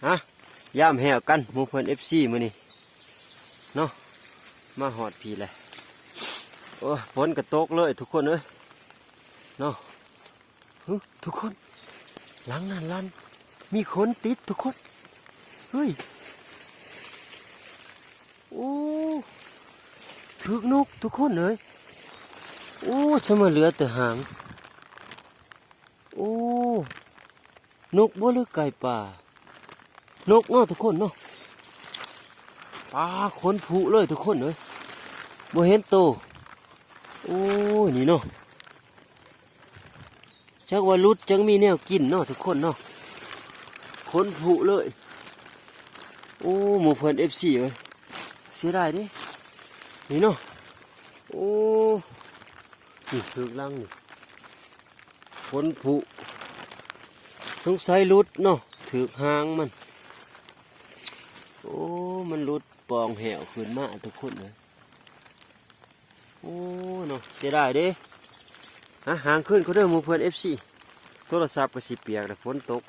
ฮะย่ามแหวกันหมู่เพื่อนFCมื้อนี้เนาะมาหอดพี่เลยโอ้ฝนกระตกเลยทุกคนเอ้ยเนาะทุกคนหลังนั่นลันมีคนติดทุกคนเฮ้ยโอ้ถึกนกทุกคนเลยโอ้สมาเหลือแต่หางโอ้นกบ่หรือไก่ป่านกเนาะทุกคนเนาะปลาขนผุเลยทุกคนเลยบ่เห็นโตโอ้นี่เนาะจักว่าลุดจังมีแนวกินเนาะทุกคนเนาะขนผุเลยโอ้หมู่เพื่อนFCเลยเสียดายดินี่เนาะโอ้นี่ถึกลังนี่ขนผุสงสัยลุดเนาะถึกหางมันโอ้มันลุดปองแหวขึ้นมาทุกคนเลยโอ้เนาะเสียดายเด้หางขึ้นเขาเด้อหมู่เพื่อนFCโทรศัพท์ก็สิเปียกแต่ฝนตก